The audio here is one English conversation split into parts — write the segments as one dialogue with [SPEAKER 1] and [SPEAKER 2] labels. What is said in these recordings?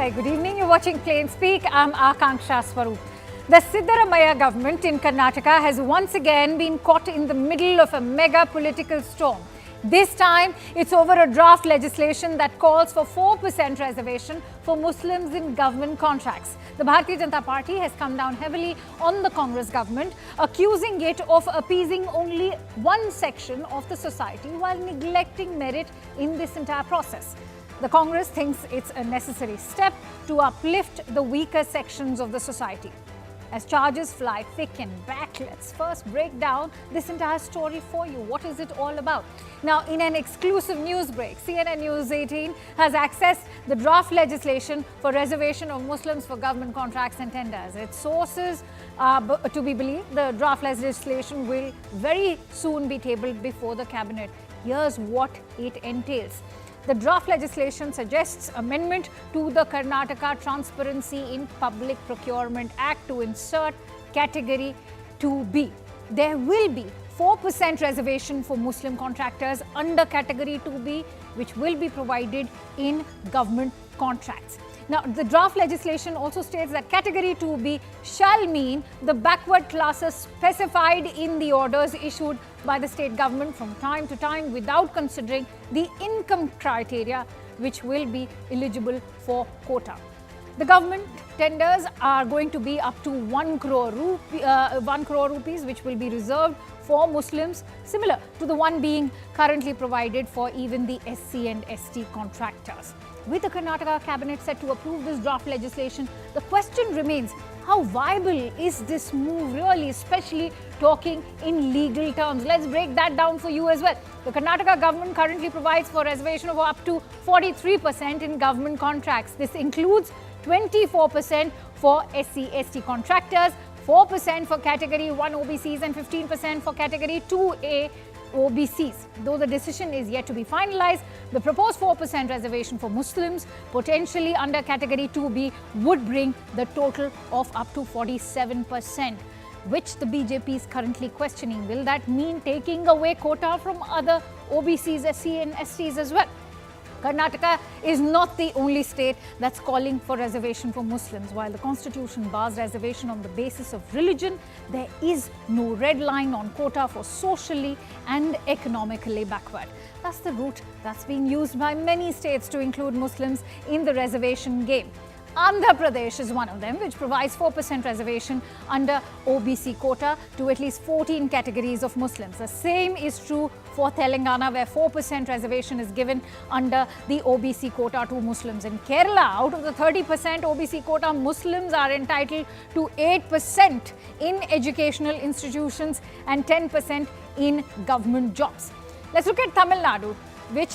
[SPEAKER 1] Very good evening. You're watching Plain Speak. I'm Akanksha Swaroop. The Siddaramaiah government in Karnataka has once again been caught in the middle of a mega political storm. This time, it's over a draft legislation that calls for 4% reservation for Muslims in government contracts. The Bharatiya Janata Party has come down heavily on the Congress government, accusing it of appeasing only one section of the society while neglecting merit in this entire process. The Congress thinks it's a necessary step to uplift the weaker sections of the society. As charges fly thick and back, let's first break down this entire story for you. What is it all about? Now, in an exclusive news break, CNN News 18 has accessed the draft legislation for reservation of Muslims for government contracts and tenders. Its sources to be believed, the draft legislation will very soon be tabled before the cabinet. Here's what it entails. The draft legislation suggests amendment to the Karnataka Transparency in Public Procurement Act to insert Category 2B. There will be 4% reservation for Muslim contractors under Category 2B, which will be provided in government contracts. Now, the draft legislation also states that Category 2B shall mean the backward classes specified in the orders issued by the state government from time to time without considering the income criteria which will be eligible for quota. The government tenders are going to be up to 1 crore rupees, which will be reserved for Muslims, similar to the one being currently provided for even the SC and ST contractors. With the Karnataka cabinet set to approve this draft legislation, the question remains, how viable is this move really, especially talking in legal terms? Let's break that down for you as well. The Karnataka government currently provides for reservation of up to 43% in government contracts. This includes 24% for SC/ST contractors, 4% for Category 1 OBCs and 15% for Category 2A OBCs. Though the decision is yet to be finalized, the proposed 4% reservation for Muslims, potentially under Category 2B, would bring the total of up to 47%, which the BJP is currently questioning. Will that mean taking away quota from other OBCs, SC and STs as well? Karnataka is not the only state that's calling for reservation for Muslims. While the constitution bars reservation on the basis of religion, there is no red line on quota for socially and economically backward. That's the route that's being used by many states to include Muslims in the reservation game. Andhra Pradesh is one of them, which provides 4% reservation under OBC quota to at least 14 categories of Muslims. The same is true for Telangana, where 4% reservation is given under the OBC quota to Muslims. In Kerala, out of the 30% OBC quota, Muslims are entitled to 8% in educational institutions and 10% in government jobs. Let's look at Tamil Nadu, which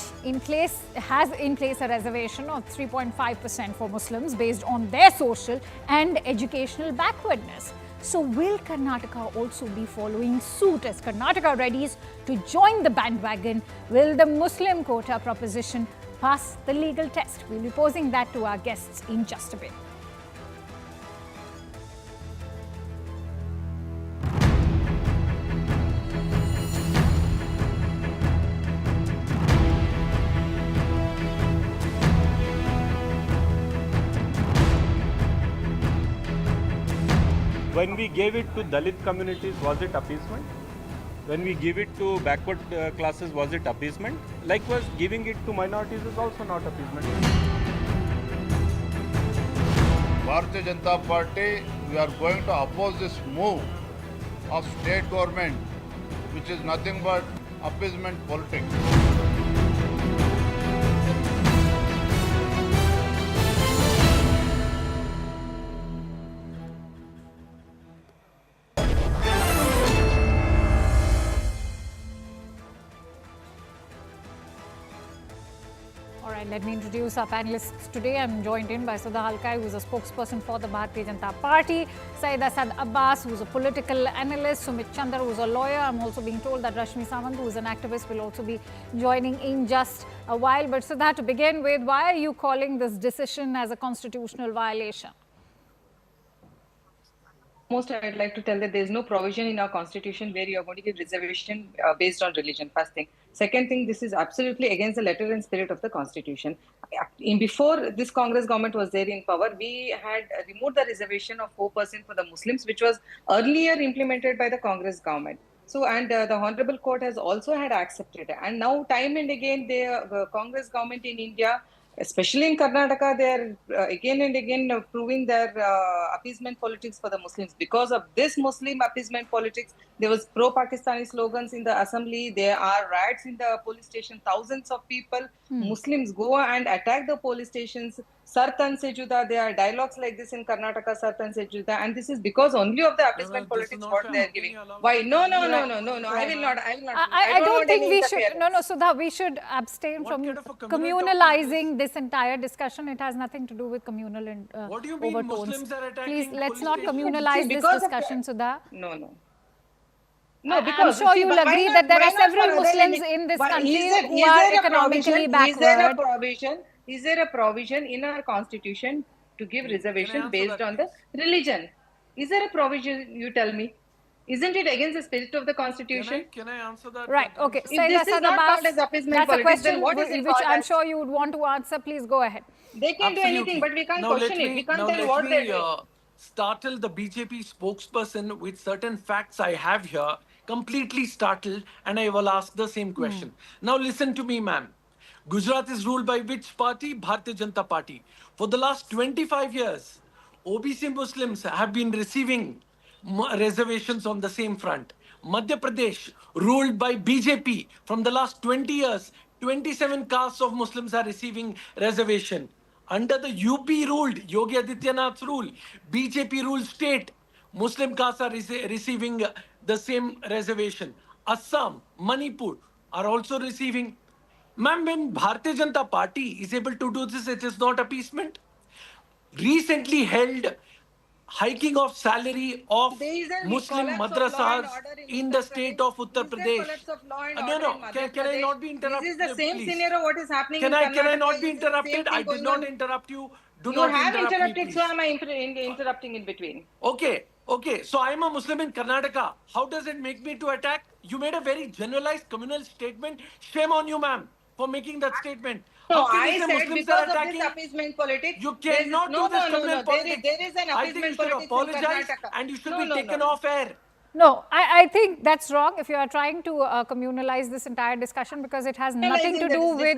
[SPEAKER 1] has in place a reservation of 3.5% for Muslims based on their social and educational backwardness. So will Karnataka also be following suit as Karnataka readies to join the bandwagon? Will the Muslim quota proposition pass the legal test? We'll be posing that to our guests in just a bit.
[SPEAKER 2] When we gave it to Dalit communities, was it appeasement? When we give it to backward classes, was it appeasement? Likewise, giving it to minorities is also not appeasement.
[SPEAKER 3] Bharatiya Janata Party, we are going to oppose this move of state government, which is nothing but appeasement politics.
[SPEAKER 1] Let me introduce our panelists today. I'm joined in by Sudha Halkai, who is a spokesperson for the Bharatiya Janata Party, Syed Asad Abbas, who is a political analyst, Sumit Chandra, who is a lawyer. I'm also being told that Rashmi Sawant, who is an activist, will also be joining in just a while. But Sudha, to begin with, why are you calling this decision as a constitutional violation?
[SPEAKER 4] Most, I'd like to tell that there is no provision in our constitution where you are going to give reservation based on religion, first thing. Second thing, this is absolutely against the letter and spirit of the Constitution. Before this Congress government was there in power, we had removed the reservation of 4% for the Muslims, which was earlier implemented by the Congress government. So, and the Honorable Court has also had accepted. And now, time and again, the Congress government in India, especially in Karnataka, they are again and again proving their appeasement politics for the Muslims. Because of this Muslim appeasement politics, there was pro-Pakistani slogans in the assembly. There are riots in the police station. Thousands of people, Muslims go and attack the police stations. Sartan se juda. There are dialogues like this in Karnataka, Sartan se juda. And this is because only of the appeasement politics what they are giving. Why? No. I will not.
[SPEAKER 1] I don't think we should. No, Sudha, we should abstain from communalizing this entire discussion. It has nothing to do with communal
[SPEAKER 5] what do you mean
[SPEAKER 1] overtones.
[SPEAKER 5] Muslims are attacking
[SPEAKER 1] Please, let's
[SPEAKER 5] police
[SPEAKER 1] not
[SPEAKER 5] stations?
[SPEAKER 1] communalize this discussion, Sudha.
[SPEAKER 4] No,
[SPEAKER 1] I'm
[SPEAKER 4] because
[SPEAKER 1] sure you'll agree that there are several Muslims in this country who are economically backward.
[SPEAKER 4] Is there a provision in our constitution to give reservation based on the religion? Is there a provision, you tell me? Isn't it against the spirit of the constitution?
[SPEAKER 5] Can I answer that?
[SPEAKER 1] Right, okay.
[SPEAKER 4] If this is not called as appeasement
[SPEAKER 1] that's a
[SPEAKER 4] politics,
[SPEAKER 1] question
[SPEAKER 4] then what is it
[SPEAKER 1] which
[SPEAKER 4] called
[SPEAKER 1] I'm
[SPEAKER 4] as?
[SPEAKER 1] sure you would want to answer. Please go ahead.
[SPEAKER 4] They can do anything, but we can't
[SPEAKER 5] Now
[SPEAKER 4] question it. We can't tell what they're doing.
[SPEAKER 5] Startle the BJP spokesperson with certain facts I have here, completely startled, and I will ask the same question. Now listen to me, ma'am. Gujarat is ruled by which party? Bharatiya Janata Party. For the last 25 years, OBC Muslims have been receiving reservations on the same front. Madhya Pradesh, ruled by BJP, from the last 20 years, 27 castes of Muslims are receiving reservation. Under the UP ruled, Yogi Adityanath's rule, BJP ruled state, Muslim castes are receiving the same reservation. Assam, Manipur are also receiving. Ma'am, when Bharatiya Janata Party is able to do this, it is not appeasement. Recently held hiking of salary of Muslim madrasas in the state of Uttar Pradesh. Can I not be interrupted?
[SPEAKER 4] This is the same scenario what is happening
[SPEAKER 5] Can
[SPEAKER 4] in Karnataka.
[SPEAKER 5] I not be
[SPEAKER 4] This is the same
[SPEAKER 5] interrupted?
[SPEAKER 4] thing
[SPEAKER 5] I did
[SPEAKER 4] going
[SPEAKER 5] not
[SPEAKER 4] on.
[SPEAKER 5] interrupt you. Do
[SPEAKER 4] You
[SPEAKER 5] not
[SPEAKER 4] have
[SPEAKER 5] interrupt me,
[SPEAKER 4] interrupted,
[SPEAKER 5] please.
[SPEAKER 4] so am I interrupting in between.
[SPEAKER 5] Okay. So I am a Muslim in Karnataka. How does it make me to attack? You made a very generalized communal statement. Shame on you, ma'am, for making that statement.
[SPEAKER 4] No,
[SPEAKER 5] How can
[SPEAKER 4] I
[SPEAKER 5] you say
[SPEAKER 4] said
[SPEAKER 5] Muslims
[SPEAKER 4] because
[SPEAKER 5] are
[SPEAKER 4] of
[SPEAKER 5] attacking?
[SPEAKER 4] this appeasement politics.
[SPEAKER 5] You cannot do this communal politics.
[SPEAKER 4] There is an
[SPEAKER 5] I think you
[SPEAKER 4] appeasement
[SPEAKER 5] should
[SPEAKER 4] politics in
[SPEAKER 5] apologize
[SPEAKER 4] Karnataka.
[SPEAKER 5] and you should be taken off air.
[SPEAKER 1] No, I think that's wrong if you are trying to communalize this entire discussion, because it has nothing to do with,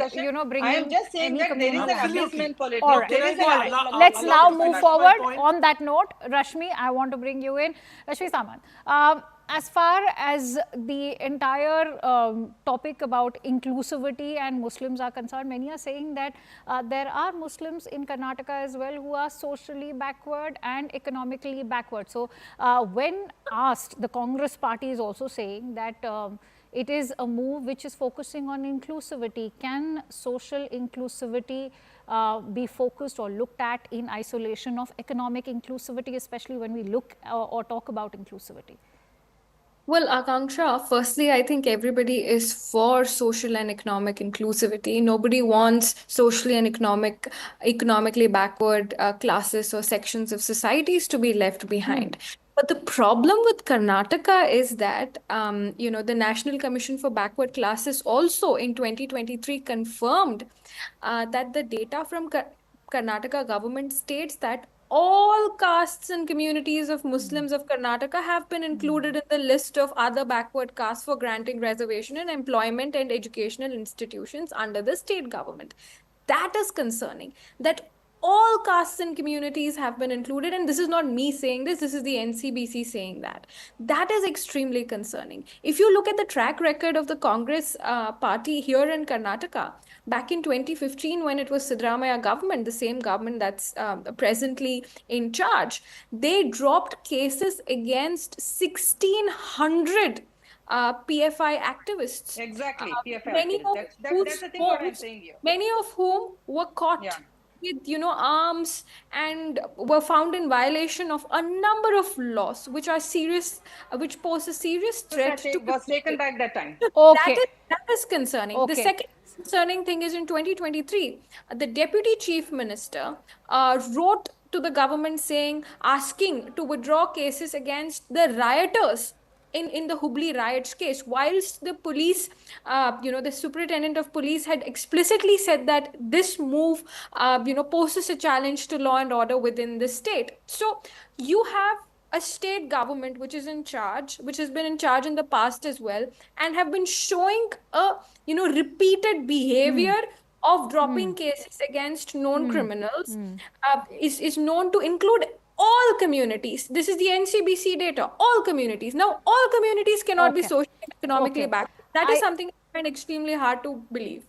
[SPEAKER 1] bringing
[SPEAKER 4] I am just saying
[SPEAKER 1] any
[SPEAKER 4] that there is an
[SPEAKER 1] communal.
[SPEAKER 4] appeasement politics.
[SPEAKER 1] All right,
[SPEAKER 4] There is an
[SPEAKER 1] all right.
[SPEAKER 4] appeasement
[SPEAKER 1] Let's
[SPEAKER 4] politics.
[SPEAKER 1] now
[SPEAKER 5] to
[SPEAKER 1] move
[SPEAKER 5] finish my
[SPEAKER 1] forward.
[SPEAKER 5] point.
[SPEAKER 1] On that note, Rashmi, I want to bring you in. Rashmi Samant, as far as the entire topic about inclusivity and Muslims are concerned, many are saying that there are Muslims in Karnataka as well who are socially backward and economically backward. So, when asked, the Congress party is also saying that it is a move which is focusing on inclusivity. Can social inclusivity be focused or looked at in isolation of economic inclusivity, especially when we look or talk about inclusivity?
[SPEAKER 6] Well, Akanksha, firstly, I think everybody is for social and economic inclusivity. Nobody wants socially and economically backward classes or sections of societies to be left behind. But the problem with Karnataka is that, the National Commission for Backward Classes also in 2023 confirmed that the data from Karnataka government states that all castes and communities of Muslims of Karnataka have been included in the list of other backward castes for granting reservation in employment and educational institutions under the state government. That is concerning, that all castes and communities have been included, and this is not me saying this is the NCBC saying that. That is extremely concerning. If you look at the track record of the Congress party here in Karnataka, back in 2015, when it was Siddaramaiah government, the same government that's presently in charge, they dropped cases against 1,600 PFI activists.
[SPEAKER 4] Exactly, PFI
[SPEAKER 6] Many
[SPEAKER 4] activists. That's the thing what I'm saying here.
[SPEAKER 6] Many of whom were caught with arms and were found in violation of a number of laws which are serious, which pose a serious threat to
[SPEAKER 4] was taken back that time.
[SPEAKER 1] Okay.
[SPEAKER 6] That is concerning.
[SPEAKER 1] Okay.
[SPEAKER 6] The second concerning thing is in 2023, the Deputy Chief Minister wrote to the government asking to withdraw cases against the rioters in the Hubli riots case, whilst the police, the superintendent of police had explicitly said that this move, poses a challenge to law and order within the state. So you have a state government which is in charge, which has been in charge in the past as well, and have been showing a repeated behavior of dropping cases against known criminals, is known to include all communities. This is the NCBC data, all communities. Now, all communities cannot be
[SPEAKER 1] Okay.
[SPEAKER 6] socially and economically
[SPEAKER 1] Okay.
[SPEAKER 6] backed. That is
[SPEAKER 1] I-
[SPEAKER 6] something I find extremely hard to believe.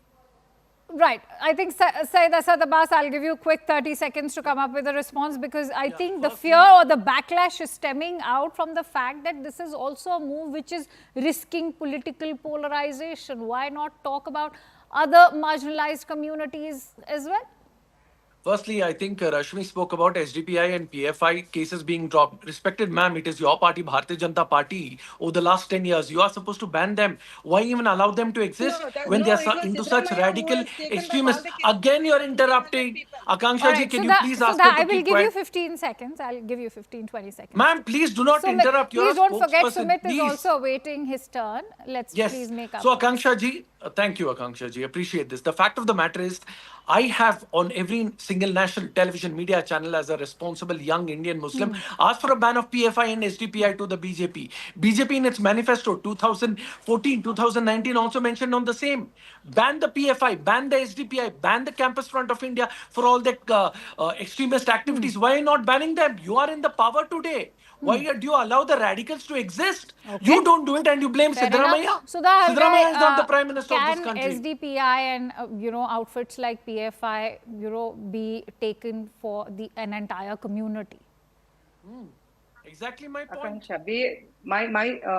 [SPEAKER 1] Right. I think, Syed Asad Abbas, I'll give you a quick 30 seconds to come up with a response, because I think the fear or the backlash is stemming out from the fact that this is also a move which is risking political polarization. Why not talk about other marginalized communities as well?
[SPEAKER 5] Firstly, I think Rashmi spoke about SDPI and PFI cases being dropped. Respected ma'am, it is your party, Bharatiya Janata Party. Over the last 10 years, you are supposed to ban them. Why even allow them to exist when they are into such radical extremists? Again, you're interrupting. Akanksha ji, can you please ask her
[SPEAKER 1] I
[SPEAKER 5] to
[SPEAKER 1] will
[SPEAKER 5] keep
[SPEAKER 1] give you
[SPEAKER 5] quiet?
[SPEAKER 1] 15 seconds. I'll give you 15, 20 seconds.
[SPEAKER 5] Ma'am, please do not
[SPEAKER 1] Sumit,
[SPEAKER 5] interrupt. You're
[SPEAKER 1] please
[SPEAKER 5] a
[SPEAKER 1] don't forget
[SPEAKER 5] spokesperson.
[SPEAKER 1] Sumit is
[SPEAKER 5] Please.
[SPEAKER 1] also awaiting his turn. Let's
[SPEAKER 5] Yes.
[SPEAKER 1] please make up.
[SPEAKER 5] So, Akanksha ji, thank you, Akanksha ji. Appreciate this. The fact of the matter is, I have on every single national television media channel as a responsible young Indian Muslim asked for a ban of PFI and SDPI to the BJP. BJP in its manifesto 2014, 2019 also mentioned on the same. Ban the PFI, ban the SDPI, ban the Campus Front of India for all the extremist activities. Why not banning them? You are in the power today. Why do you allow the radicals to exist?
[SPEAKER 1] Okay.
[SPEAKER 5] You don't do it and you blame
[SPEAKER 1] Fair
[SPEAKER 5] Siddaramaiah.
[SPEAKER 1] enough. Sudha
[SPEAKER 5] Siddaramaiah
[SPEAKER 1] Halgai,
[SPEAKER 5] is not the prime minister of this
[SPEAKER 1] can
[SPEAKER 5] country.
[SPEAKER 1] SDPI and outfits like PFI be taken for an entire community?
[SPEAKER 5] Exactly my point.
[SPEAKER 4] Akanksha,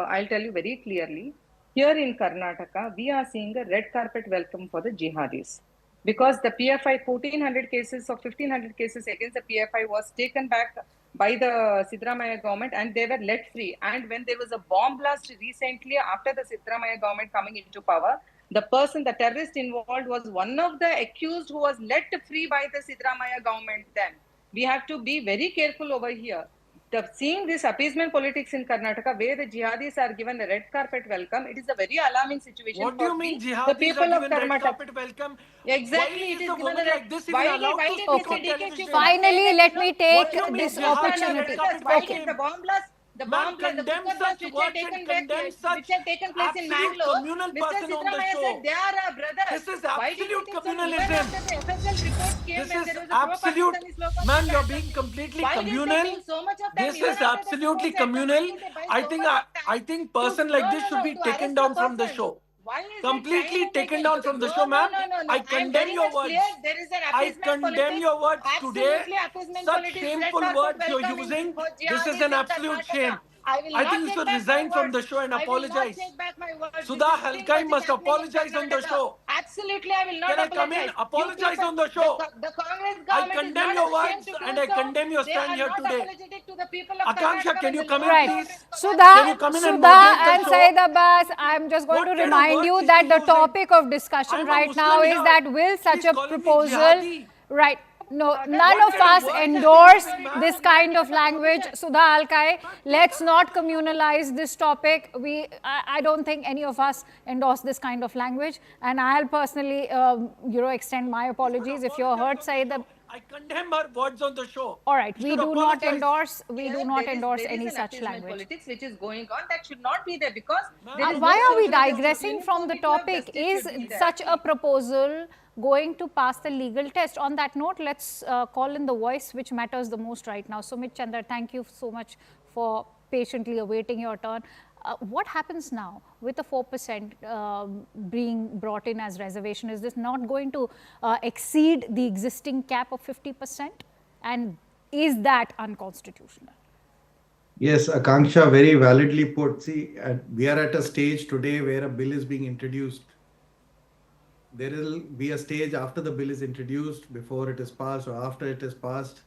[SPEAKER 4] I'll tell you very clearly. Here in Karnataka, we are seeing a red carpet welcome for the jihadis, because the PFI 1400 cases or 1500 cases against the PFI was taken back by the Siddaramaiah government, and they were let free. And when there was a bomb blast recently after the Siddaramaiah government coming into power, the terrorist involved was one of the accused who was let free by the Siddaramaiah government then. We have to be very careful over here. Seeing this appeasement politics in Karnataka, where the jihadis are given a red carpet welcome, it is a very alarming situation.
[SPEAKER 5] What do you mean
[SPEAKER 4] the
[SPEAKER 5] jihadis
[SPEAKER 4] people
[SPEAKER 5] are
[SPEAKER 4] of
[SPEAKER 5] given red
[SPEAKER 4] Karnataka?
[SPEAKER 5] carpet welcome?
[SPEAKER 4] Exactly,
[SPEAKER 5] Why
[SPEAKER 4] it
[SPEAKER 5] is
[SPEAKER 4] is
[SPEAKER 5] a
[SPEAKER 4] given
[SPEAKER 5] woman
[SPEAKER 4] the
[SPEAKER 5] like this even allowed to
[SPEAKER 4] did
[SPEAKER 5] speak on
[SPEAKER 4] Mr. DK
[SPEAKER 5] television?
[SPEAKER 1] Finally, let me take
[SPEAKER 5] What do you mean
[SPEAKER 1] this
[SPEAKER 5] jihadis are
[SPEAKER 1] opportunity.
[SPEAKER 5] red carpet
[SPEAKER 4] Why
[SPEAKER 5] welcome?
[SPEAKER 4] did the bomb blast? The
[SPEAKER 5] Ma'am,
[SPEAKER 4] bomb blast, the
[SPEAKER 5] condemn
[SPEAKER 4] cooker blast
[SPEAKER 5] such
[SPEAKER 4] which
[SPEAKER 5] words and condemn such
[SPEAKER 4] taken place in
[SPEAKER 5] absolute
[SPEAKER 4] Mangalore,
[SPEAKER 5] communal
[SPEAKER 4] Mr.
[SPEAKER 5] person on the
[SPEAKER 4] Siddaramaiah
[SPEAKER 5] show.
[SPEAKER 4] said they are our brothers.
[SPEAKER 5] This is
[SPEAKER 4] Why did you
[SPEAKER 5] absolute
[SPEAKER 4] think so? Even
[SPEAKER 5] communalism.
[SPEAKER 4] after the FSL reports came,
[SPEAKER 5] This
[SPEAKER 4] when
[SPEAKER 5] is
[SPEAKER 4] there was a
[SPEAKER 5] absolute.
[SPEAKER 4] pro-Pakistani slogan,
[SPEAKER 5] Ma'am, you're
[SPEAKER 4] that
[SPEAKER 5] being
[SPEAKER 4] was-
[SPEAKER 5] completely
[SPEAKER 4] why did they
[SPEAKER 5] communal.
[SPEAKER 4] think so much of them?
[SPEAKER 5] This
[SPEAKER 4] Even
[SPEAKER 5] is
[SPEAKER 4] after the
[SPEAKER 5] absolutely
[SPEAKER 4] reports,
[SPEAKER 5] communal.
[SPEAKER 4] why did they buy
[SPEAKER 5] I
[SPEAKER 4] so
[SPEAKER 5] think
[SPEAKER 4] much of
[SPEAKER 5] I
[SPEAKER 4] time
[SPEAKER 5] think person like this should be
[SPEAKER 4] to
[SPEAKER 5] taken
[SPEAKER 4] arrest
[SPEAKER 5] down
[SPEAKER 4] a
[SPEAKER 5] from the
[SPEAKER 4] person?
[SPEAKER 5] show.
[SPEAKER 4] Why is it
[SPEAKER 5] Completely
[SPEAKER 4] trying to
[SPEAKER 5] taken
[SPEAKER 4] take
[SPEAKER 5] down
[SPEAKER 4] it?
[SPEAKER 5] from the
[SPEAKER 4] No,
[SPEAKER 5] show, ma'am.
[SPEAKER 4] no.
[SPEAKER 5] I
[SPEAKER 4] I'm
[SPEAKER 5] condemn
[SPEAKER 4] very
[SPEAKER 5] your
[SPEAKER 4] much
[SPEAKER 5] words.
[SPEAKER 4] clear. There is an
[SPEAKER 5] I
[SPEAKER 4] appeasement
[SPEAKER 5] condemn
[SPEAKER 4] politics.
[SPEAKER 5] your words today.
[SPEAKER 4] Absolutely appeasement
[SPEAKER 5] Such
[SPEAKER 4] politics.
[SPEAKER 5] shameful
[SPEAKER 4] Red
[SPEAKER 5] words
[SPEAKER 4] carpet
[SPEAKER 5] you're
[SPEAKER 4] welcoming
[SPEAKER 5] using.
[SPEAKER 4] for
[SPEAKER 5] This is
[SPEAKER 4] jihadis
[SPEAKER 5] an
[SPEAKER 4] in
[SPEAKER 5] absolute
[SPEAKER 4] Karnataka.
[SPEAKER 5] shame.
[SPEAKER 4] I will
[SPEAKER 5] I
[SPEAKER 4] not
[SPEAKER 5] think you
[SPEAKER 4] take
[SPEAKER 5] should
[SPEAKER 4] back my
[SPEAKER 5] resign from
[SPEAKER 4] words.
[SPEAKER 5] the show and
[SPEAKER 4] I will not
[SPEAKER 5] apologize.
[SPEAKER 4] take back my words.
[SPEAKER 5] Sudha
[SPEAKER 4] This is the thing
[SPEAKER 5] Halkai
[SPEAKER 4] what is
[SPEAKER 5] must
[SPEAKER 4] happening in
[SPEAKER 5] apologize on the
[SPEAKER 4] Karnataka.
[SPEAKER 5] show.
[SPEAKER 4] Absolutely, I will not
[SPEAKER 5] Can I
[SPEAKER 4] apologize.
[SPEAKER 5] come in?
[SPEAKER 4] You
[SPEAKER 5] Apologize
[SPEAKER 4] people-
[SPEAKER 5] on the show.
[SPEAKER 4] The Congress
[SPEAKER 5] I
[SPEAKER 4] government is
[SPEAKER 5] condemn
[SPEAKER 4] not
[SPEAKER 5] your
[SPEAKER 4] ashamed
[SPEAKER 5] words
[SPEAKER 4] to do
[SPEAKER 5] and I
[SPEAKER 4] so.
[SPEAKER 5] condemn your
[SPEAKER 4] They
[SPEAKER 5] stand
[SPEAKER 4] are
[SPEAKER 5] here
[SPEAKER 4] not
[SPEAKER 5] today.
[SPEAKER 4] apologetic to the people of
[SPEAKER 5] Akanksha,
[SPEAKER 4] Karnataka.
[SPEAKER 5] can you
[SPEAKER 4] when the
[SPEAKER 5] come in,
[SPEAKER 4] law
[SPEAKER 1] Right.
[SPEAKER 4] and order
[SPEAKER 5] please?
[SPEAKER 4] is covered.
[SPEAKER 1] Sudha,
[SPEAKER 5] Can you come in and
[SPEAKER 1] Sudha
[SPEAKER 5] moderate the
[SPEAKER 1] and
[SPEAKER 5] show?
[SPEAKER 1] Syed Abbas, I'm just going
[SPEAKER 5] What
[SPEAKER 1] to
[SPEAKER 5] kind of
[SPEAKER 1] remind
[SPEAKER 5] words
[SPEAKER 1] you
[SPEAKER 5] is
[SPEAKER 1] that
[SPEAKER 5] she
[SPEAKER 1] the
[SPEAKER 5] using?
[SPEAKER 1] topic of discussion
[SPEAKER 5] I'm a
[SPEAKER 1] right
[SPEAKER 5] Muslim
[SPEAKER 1] now is
[SPEAKER 5] here.
[SPEAKER 1] that will such
[SPEAKER 5] She's
[SPEAKER 1] a
[SPEAKER 5] calling me
[SPEAKER 1] proposal,
[SPEAKER 5] jihadi.
[SPEAKER 1] right? No, none
[SPEAKER 5] What
[SPEAKER 1] of
[SPEAKER 5] kind
[SPEAKER 1] us
[SPEAKER 5] of words
[SPEAKER 1] endorse
[SPEAKER 5] is she using,
[SPEAKER 1] this
[SPEAKER 5] ma'am?
[SPEAKER 1] kind of language. Sudha Alkai, let's not communalize this topic. I don't think any of us endorse this kind of language, and I'll personally, extend my apologies if you're hurt. Say that.
[SPEAKER 5] I condemn her words on the show.
[SPEAKER 1] All right,
[SPEAKER 5] You
[SPEAKER 1] we
[SPEAKER 5] should
[SPEAKER 1] do not
[SPEAKER 5] apologize.
[SPEAKER 1] endorse. We do not endorse
[SPEAKER 4] There is
[SPEAKER 1] any
[SPEAKER 4] an
[SPEAKER 1] such
[SPEAKER 4] appeasement
[SPEAKER 1] language.
[SPEAKER 4] politics which is going on that should not be there, because
[SPEAKER 5] Ma'am,
[SPEAKER 4] there is
[SPEAKER 1] Why
[SPEAKER 4] no
[SPEAKER 1] are we
[SPEAKER 4] social justice.
[SPEAKER 1] digressing from the
[SPEAKER 4] Uniform
[SPEAKER 1] topic?
[SPEAKER 4] justice
[SPEAKER 1] Is
[SPEAKER 4] should be there.
[SPEAKER 1] such a proposal going to pass the legal test? On that note, let's call in the voice which matters the most right now. Sumit Chandra, thank you so much for patiently awaiting your turn. What happens now with the 4% being brought in as reservation? Is this not going to exceed the existing cap of 50%? And is that unconstitutional?
[SPEAKER 7] Yes, Akanksha very validly put. See, we are at a stage today where a bill is being introduced. There will be a stage after the bill is introduced, before it is passed or after it is passed.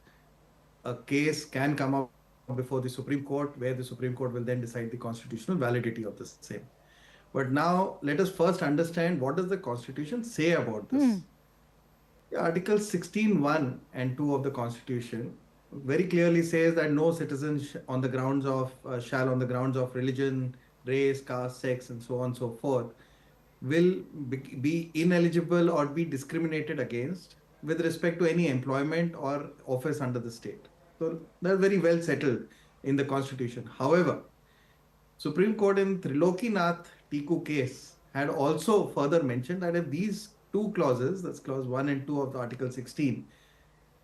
[SPEAKER 7] A case can come up before the Supreme Court, where the Supreme Court will then decide the constitutional validity of the same. But now let us first understand, what does the Constitution say about this? Article 16(1) and 2 of the Constitution very clearly says that no citizen on the grounds of shall on the grounds of religion, race, caste, sex, and so on and so forth, will be ineligible or be discriminated against with respect to any employment or office under the state. So that's very well settled in the constitution. However, Supreme Court in Trilokinath Tiku case had also further mentioned that if these two clauses, that's clause 1 and 2 of the Article 16,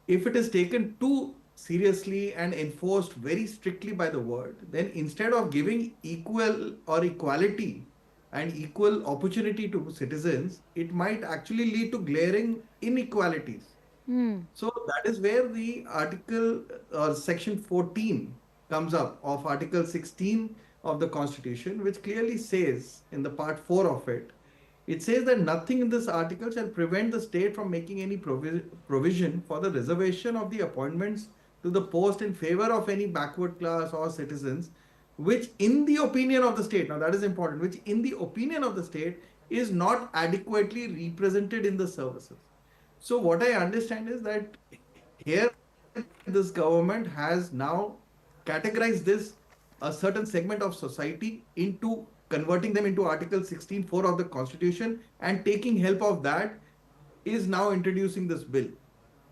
[SPEAKER 7] if it is taken too seriously and enforced very strictly by the word, then instead of giving equal or equality and equal opportunity to citizens, it might actually lead to glaring inequalities. So that is where the article or section 14 comes up of Article 16 of the Constitution, which clearly says in the part 4 of it, it says that nothing in this article shall prevent the state from making any provision for the reservation of the appointments to the post in favor of any backward class or citizens, which in the opinion of the state, now that is important, which in the opinion of the state is not adequately represented in the services. So what I understand is that here this government has now categorized this a certain segment of society into converting them into Article 16(4) of the Constitution, and taking help of that is now introducing this bill.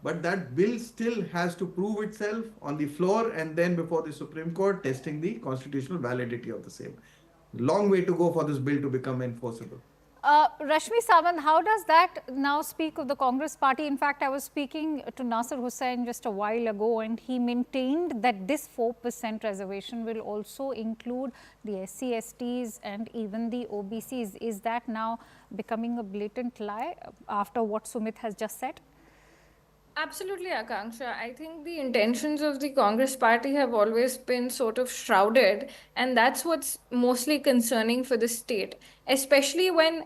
[SPEAKER 7] But that bill still has to prove itself on the floor and then before the Supreme Court, testing the constitutional validity of the same. Long way to go for this bill to become enforceable.
[SPEAKER 1] Rashmi Sawant, how does that now speak of the Congress party? In fact, I was speaking to Nasir Hussain just a while ago, and he maintained that this 4% reservation will also include the SC, STs and even the OBCs. Is that now becoming a blatant lie after what Sumit has just said?
[SPEAKER 6] Absolutely, Akanksha. I think the intentions of the Congress party have always been sort of shrouded, and that's what's mostly concerning for the state, especially when,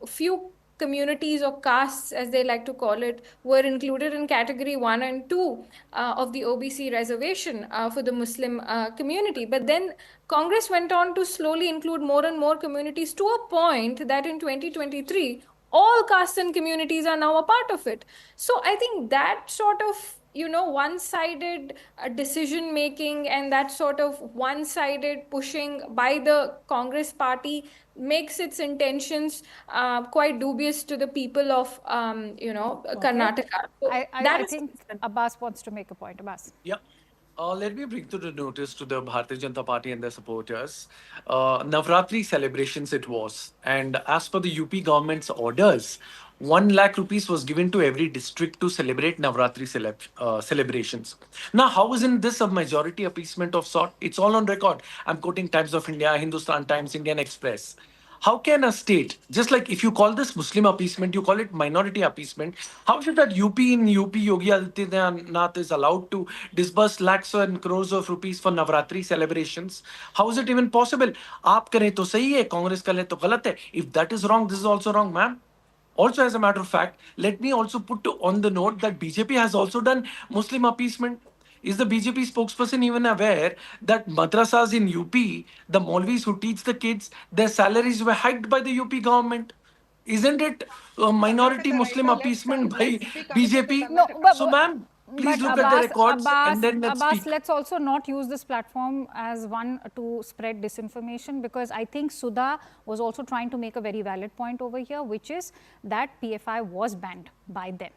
[SPEAKER 6] few communities or castes, as they like to call it, were included in category 1 and 2 of the OBC reservation for the Muslim community. But then Congress went on to slowly include more and more communities to a point that in 2023, all castes and communities are now a part of it. So I think that sort of one-sided decision making and that sort of one-sided pushing by the Congress party makes its intentions quite dubious to the people of Karnataka. So
[SPEAKER 1] I think Abbas wants to make a point. Abbas.
[SPEAKER 5] Yeah. Let me bring to the notice to the Bharatiya Janata Party and their supporters. Navratri celebrations it was. And as per the UP government's orders, 1 lakh rupees was given to every district to celebrate Navratri celebrations. Now, how isn't this a majority appeasement of sort? It's all on record. I'm quoting Times of India, Hindustan Times, Indian Express. How can a state, just like if you call this Muslim appeasement, you call it minority appeasement, how should that UP Yogi Adityanath is allowed to disburse lakhs and crores of rupees for Navratri celebrations? How is it even possible? Aap kare to sahi hai, Congress kare to galat hai. If that is wrong, this is also wrong, ma'am. Also, as a matter of fact, let me also put on the note that BJP has also done Muslim appeasement. Is the BJP spokesperson even aware that madrasas in UP, the Maulvis who teach the kids, their salaries were hiked by the UP government? Isn't it a minority Muslim appeasement by BJP?
[SPEAKER 1] No,
[SPEAKER 5] So, ma'am, please look at the records and then let's
[SPEAKER 1] Abbas,
[SPEAKER 5] speak.
[SPEAKER 1] let's also not use this platform as one to spread disinformation, because I think Sudha was also trying to make a very valid point over here, which is that PFI was banned by them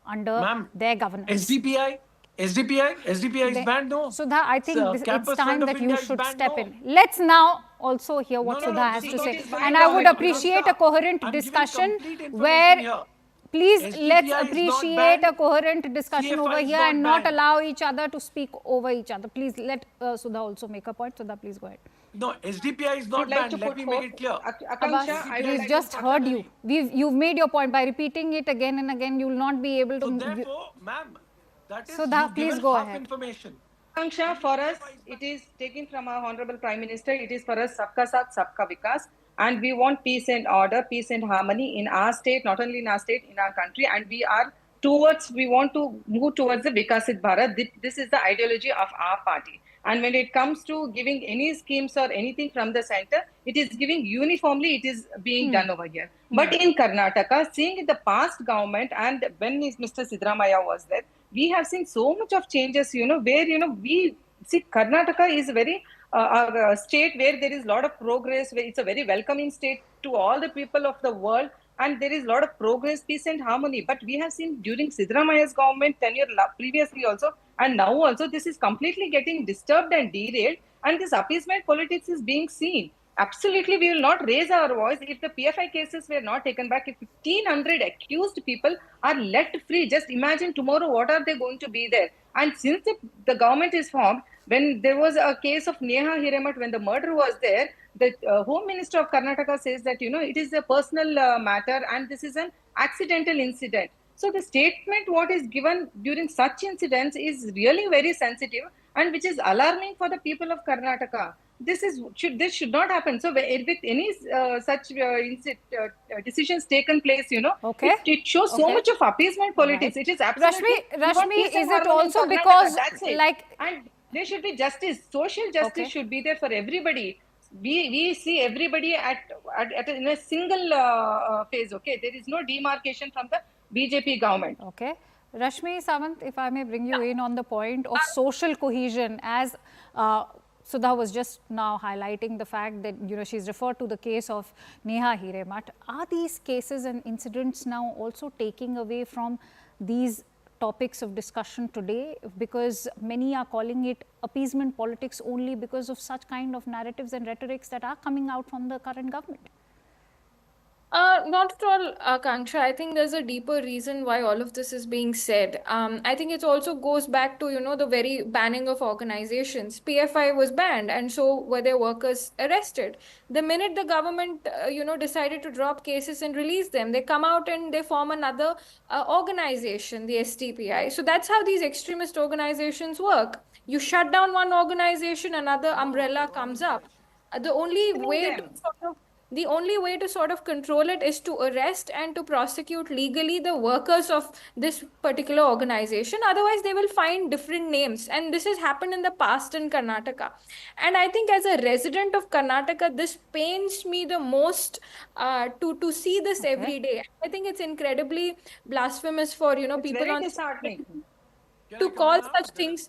[SPEAKER 1] under their governance.
[SPEAKER 5] SDPI is banned, no?
[SPEAKER 1] Sudha, I think it's time that you should step in.
[SPEAKER 5] No.
[SPEAKER 1] Let's now also hear what Sudha has to say. And I would appreciate a coherent discussion where... Please, let's appreciate a coherent discussion over here and not allow each other to speak over each other. Please let Sudha also make a point. Sudha, please go ahead.
[SPEAKER 5] No, SDPI is not banned. Let me make it clear.
[SPEAKER 1] Abbas, we've just heard you. You've made your point. By repeating it again and again, you will not be able to...
[SPEAKER 5] So therefore, ma'am, that is
[SPEAKER 1] Sudha, please go ahead.
[SPEAKER 5] Information.
[SPEAKER 4] Akanksha, for us, it is taken from our Honorable Prime Minister. It is for us, Sabka Saath, Sabka Vikas. And we want peace and order, peace and harmony in our state, not only in our state, in our country. And we want to move towards the Vikasit Bharat. This is the ideology of our party. And when it comes to giving any schemes or anything from the center, it is giving uniformly, it is being done over here. But in Karnataka, seeing the past government and when Mr. Siddaramaiah was there, we have seen so much of changes, where, we see Karnataka is very our state where there is a lot of progress, where it's a very welcoming state to all the people of the world, and there is a lot of progress, peace and harmony. But we have seen during Siddaramaya's government tenure previously also, and now also, this is completely getting disturbed and derailed, and this appeasement politics is being seen. Absolutely, we will not raise our voice if the PFI cases were not taken back. If 1,500 accused people are let free, just imagine tomorrow what are they going to be there. And since the government is formed, when there was a case of Neha Hiremat, when the murder was there, the Home Minister of Karnataka says that, it is a personal matter and this is an accidental incident. So the statement what is given during such incidents is really very sensitive and which is alarming for the people of Karnataka. This should not happen. So with any such decisions taken place,
[SPEAKER 1] Okay.
[SPEAKER 4] it shows so much of appeasement politics.
[SPEAKER 1] Right.
[SPEAKER 4] It is absolutely
[SPEAKER 1] Rashmi,
[SPEAKER 4] peace and
[SPEAKER 1] is it
[SPEAKER 4] harmony in
[SPEAKER 1] also
[SPEAKER 4] Karnataka,
[SPEAKER 1] because
[SPEAKER 4] that's it.
[SPEAKER 1] like
[SPEAKER 4] And there should be justice. Social justice
[SPEAKER 1] Okay.
[SPEAKER 4] should be there for everybody. We see everybody in a single phase. Okay, there is no demarcation from the BJP government.
[SPEAKER 1] Okay. Rashmi Sawant, if I may bring you in on the point of social cohesion, as Sudha was just now highlighting the fact that, she's referred to the case of Neha Hiremat. Are these cases and incidents now also taking away from these topics of discussion today? Because many are calling it appeasement politics only because of such kind of narratives and rhetorics that are coming out from the current government.
[SPEAKER 6] Not at all, Akanksha. I think there's a deeper reason why all of this is being said. I think it also goes back to, the very banning of organizations. PFI was banned, and so were their workers arrested. The minute the government, decided to drop cases and release them, they come out and they form another organization, the STPI. So that's how these extremist organizations work. You shut down one organization, another umbrella comes up. The only way to sort of control it is to arrest and to prosecute legally the workers of this particular organization. Otherwise, they will find different names. And this has happened in the past in Karnataka. And I think as a resident of Karnataka, this pains me the most to see this every day. I think it's incredibly blasphemous for, people
[SPEAKER 4] Very
[SPEAKER 6] on
[SPEAKER 4] disheartening.
[SPEAKER 6] to call such things,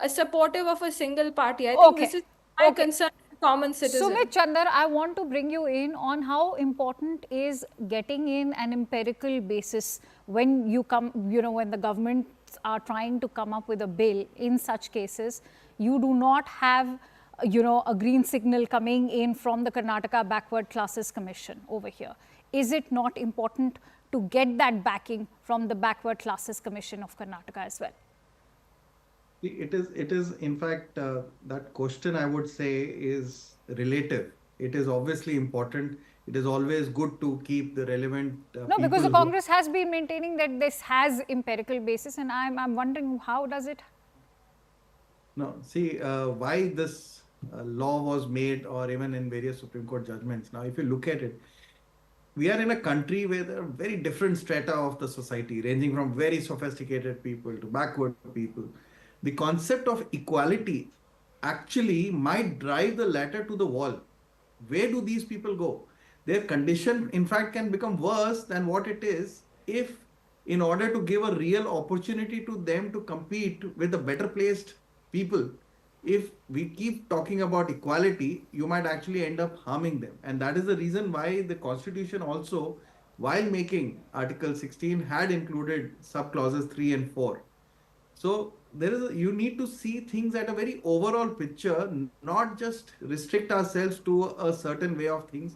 [SPEAKER 6] supportive of a single party. I think this is my concern. Common citizen.
[SPEAKER 1] Sumit Chandar, I want to bring you in on how important is getting in an empirical basis when you come, when the governments are trying to come up with a bill in such cases. You do not have, a green signal coming in from the Karnataka Backward Classes Commission over here. Is it not important to get that backing from the Backward Classes Commission of Karnataka as well?
[SPEAKER 7] It is in fact, that question I would say is relative. It is obviously important. It is always good to keep the relevant
[SPEAKER 1] No, because the Congress has been maintaining that this has empirical basis, and I'm wondering how does it?
[SPEAKER 7] No, see, why this law was made, or even in various Supreme Court judgments. Now, if you look at it, we are in a country where there are very different strata of the society, ranging from very sophisticated people to backward people. The concept of equality actually might drive the latter to the wall. Where do these people go? Their condition, in fact, can become worse than what it is if, in order to give a real opportunity to them to compete with the better placed people, if we keep talking about equality, you might actually end up harming them. And that is the reason why the Constitution also, while making Article 16, had included sub-clauses 3 and 4. So you need to see things at a very overall picture, not just restrict ourselves to a certain way of things.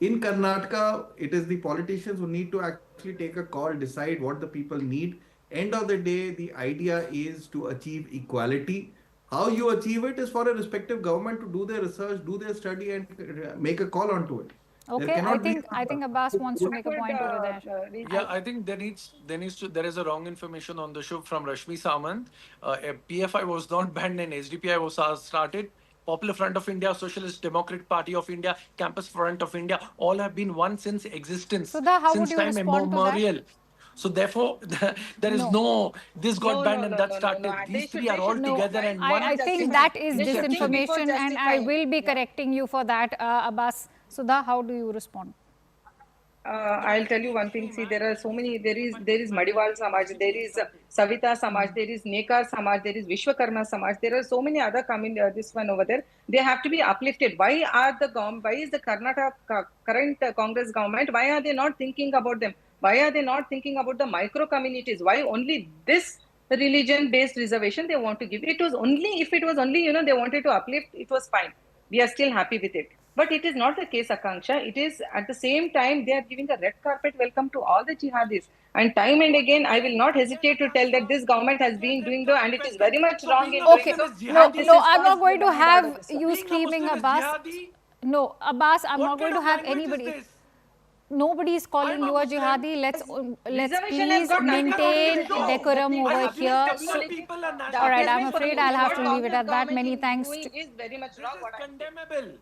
[SPEAKER 7] In Karnataka, it is the politicians who need to actually take a call, decide what the people need. End of the day, the idea is to achieve equality. How you achieve it is for a respective government to do their research, do their study, and make a call onto it.
[SPEAKER 1] Okay, I think Abbas wants to make a point over there.
[SPEAKER 5] Yeah, I think there is a wrong information on the show from Rashmi Samant. PFI was not banned and SDPI was started. Popular Front of India, Socialist Democratic Party of India, Campus Front of India, all have been one since existence.
[SPEAKER 1] So how
[SPEAKER 5] since
[SPEAKER 1] would you
[SPEAKER 5] time
[SPEAKER 1] respond
[SPEAKER 5] immemorial.
[SPEAKER 1] to that?
[SPEAKER 5] So therefore, there is this got banned and that started. These three are all together and one.
[SPEAKER 1] I think that is disinformation, and I will be correcting you for that, Abbas. Sudha, how do you respond?
[SPEAKER 4] I'll tell you one thing. See, there are so many. There is Madiwal Samaj, there is Savita Samaj, there is Nekar Samaj, there is Vishwakarma Samaj. There are so many other this one over there. They have to be uplifted. Why is the Karnataka current Congress government? Why are they not thinking about them? Why are they not thinking about the micro communities? Why only this religion-based reservation they want to give? It was only if it was only they wanted to uplift, it was fine. We are still happy with it. But it is not the case, Akanksha. It is at the same time they are giving a red carpet welcome to all the jihadis. And time and again, I will not hesitate to tell that this government has been doing and it is very much wrong in
[SPEAKER 1] Okay,
[SPEAKER 4] doing so.
[SPEAKER 1] no,
[SPEAKER 4] And this
[SPEAKER 1] no,
[SPEAKER 4] is
[SPEAKER 1] I'm not
[SPEAKER 4] caused
[SPEAKER 1] going to
[SPEAKER 4] beyond
[SPEAKER 1] have
[SPEAKER 4] all of this.
[SPEAKER 1] you
[SPEAKER 5] Being a
[SPEAKER 1] screaming,
[SPEAKER 5] Muslim is
[SPEAKER 1] Abbas.
[SPEAKER 5] jihadi?
[SPEAKER 1] No, Abbas, I'm
[SPEAKER 5] What
[SPEAKER 1] not going
[SPEAKER 5] kind
[SPEAKER 1] to
[SPEAKER 5] of
[SPEAKER 1] have
[SPEAKER 5] language
[SPEAKER 1] anybody.
[SPEAKER 5] is this?
[SPEAKER 1] Nobody is calling
[SPEAKER 5] I'm a
[SPEAKER 1] you a
[SPEAKER 5] Muslim.
[SPEAKER 1] jihadi. Let's
[SPEAKER 4] Reservation has
[SPEAKER 1] please
[SPEAKER 4] got nothing to do
[SPEAKER 1] maintain
[SPEAKER 4] with it.
[SPEAKER 1] decorum
[SPEAKER 4] The
[SPEAKER 1] over
[SPEAKER 5] I
[SPEAKER 4] appeasement
[SPEAKER 1] here.
[SPEAKER 5] abuse
[SPEAKER 1] So,
[SPEAKER 5] the people and
[SPEAKER 4] the
[SPEAKER 5] national
[SPEAKER 1] all right, I'm
[SPEAKER 4] appeasement
[SPEAKER 1] afraid
[SPEAKER 4] policy,
[SPEAKER 1] I'll have
[SPEAKER 4] what
[SPEAKER 1] to leave it
[SPEAKER 4] Congress
[SPEAKER 1] at that.
[SPEAKER 4] government
[SPEAKER 1] Many
[SPEAKER 4] is
[SPEAKER 1] thanks.
[SPEAKER 4] doing is very much
[SPEAKER 5] This
[SPEAKER 4] wrong.
[SPEAKER 5] is
[SPEAKER 4] What I think.
[SPEAKER 5] condemnable.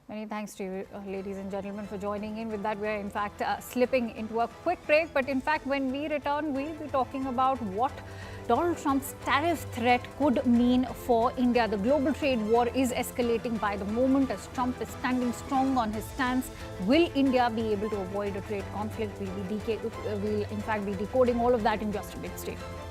[SPEAKER 1] Many thanks to you, ladies and gentlemen, for joining in. With that, we're in fact slipping into a quick break. But in fact, when we return, we'll be talking about what Donald Trump's tariff threat could mean for India. The global trade war is escalating by the moment as Trump is standing strong on his stance. Will India be able to avoid a trade conflict? We'll in fact be decoding all of that in just a bit. Stay tuned.